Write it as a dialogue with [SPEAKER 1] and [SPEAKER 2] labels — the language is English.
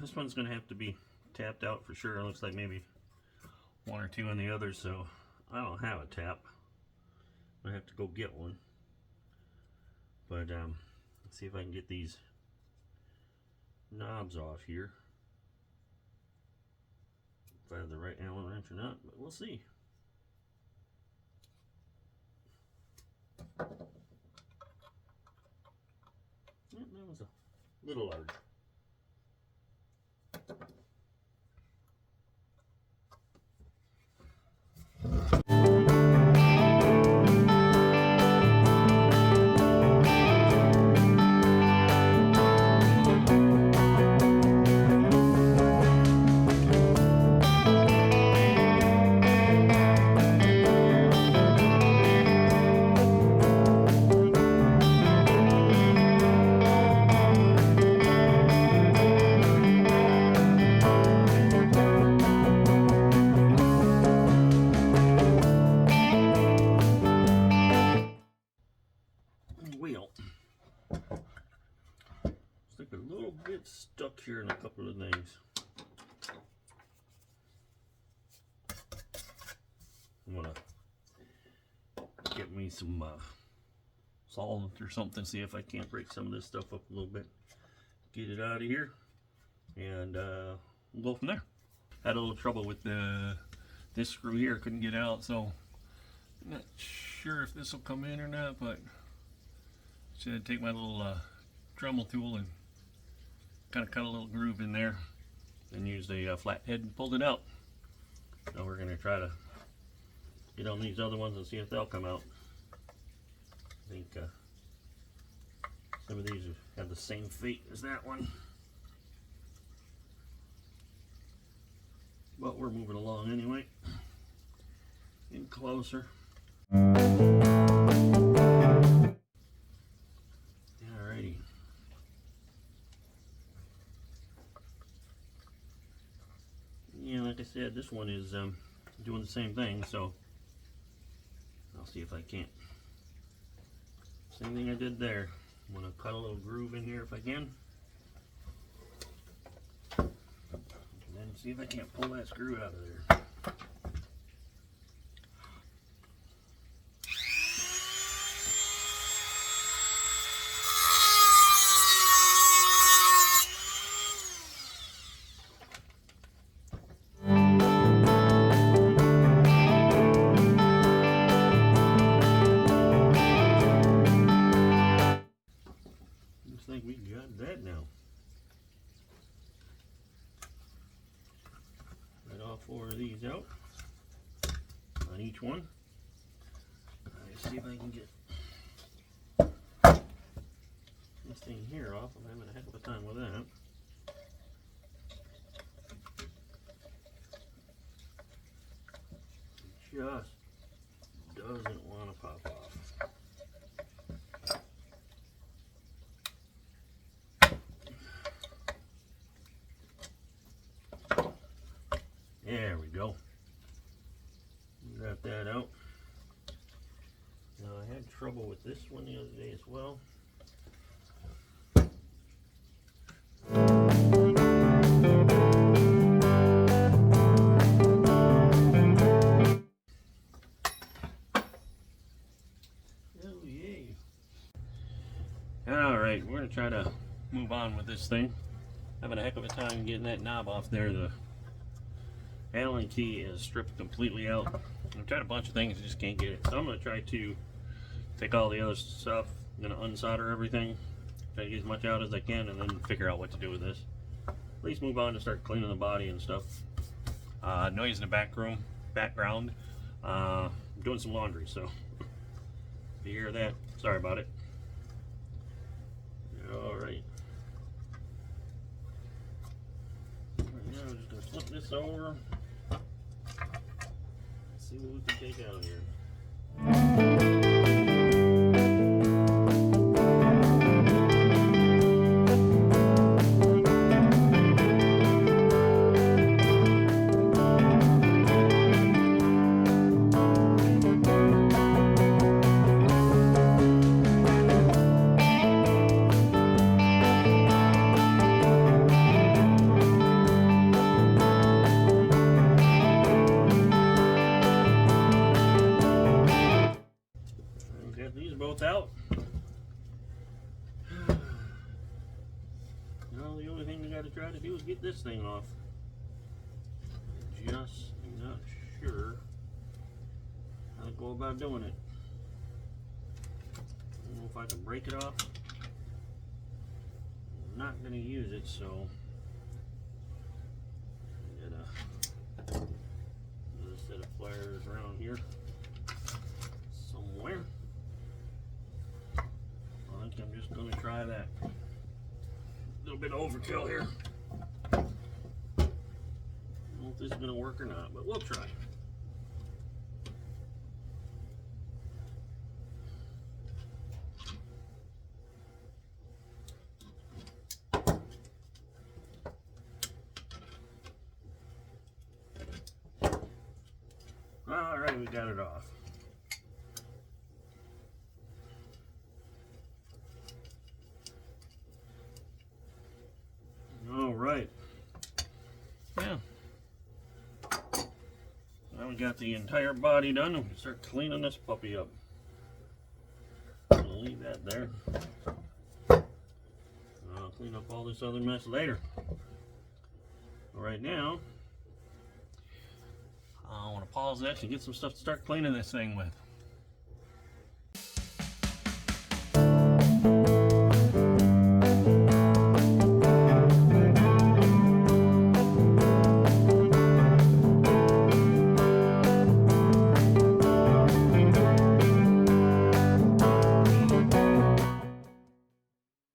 [SPEAKER 1] This one's going to have to be tapped out for sure. It looks like maybe one or two on the others, so I don't have a tap. I have to go get one. But let's see if I can get these knobs off here. If I have the right Allen wrench or not, but we'll see. Yeah, that was a little large. Wheel. It's like a little bit stuck here in a couple of things. I'm gonna get me some solvent or something, see if I can't break some of this stuff up a little bit, get it out of here, and we'll go from there. Had a little trouble with this screw here, couldn't get out, so I'm not sure if this will come in or not, but should take my little Dremel tool and kind of cut a little groove in there and use the flat head and pulled it out. Now we're going to try to get on these other ones and see if they'll come out. I think some of these have the same fate as that one. But we're moving along anyway. In closer. Alrighty. Yeah, like I said, this one is doing the same thing, so I'll see if I can't. Same thing I did there. I'm going to cut a little groove in here if I can. And then see if I can't pull that screw out of there. Looks like we got that now. Right, all four of these out on each one. Let's see if I can get this thing here off. I'm having a heck of a time with that. It just doesn't want to pop off. There we go. Got that out. Now I had trouble with this one the other day as well. Oh yay. Alright, we're going to try to move on with this thing. Having a heck of a time getting that knob off there. The Allen key is stripped completely out. I've tried a bunch of things, I just can't get it. So I'm going to try to take all the other stuff, I'm going to unsolder everything, try to get as much out as I can, and then figure out what to do with this. At least move on to start cleaning the body and stuff. Noise in the background. I'm doing some laundry, so if you hear that, sorry about it. Alright. Right now I'm just going to flip this over. See what we can take out here. both out. Now the only thing we got to try to do is get this thing off. Just not sure how to go about doing it. I don't know if I can break it off. I'm not going to use it, so I got another set of pliers around here somewhere. I think I'm just going to try that. A little bit of overkill here. I don't know if this is going to work or not, but we'll try. Alright, we got it off. Alright. Yeah. Now we got the entire body done, and we can start cleaning this puppy up. I'll leave that there. I'll clean up all this other mess later. Right now, I want to pause this and get some stuff to start cleaning this thing with.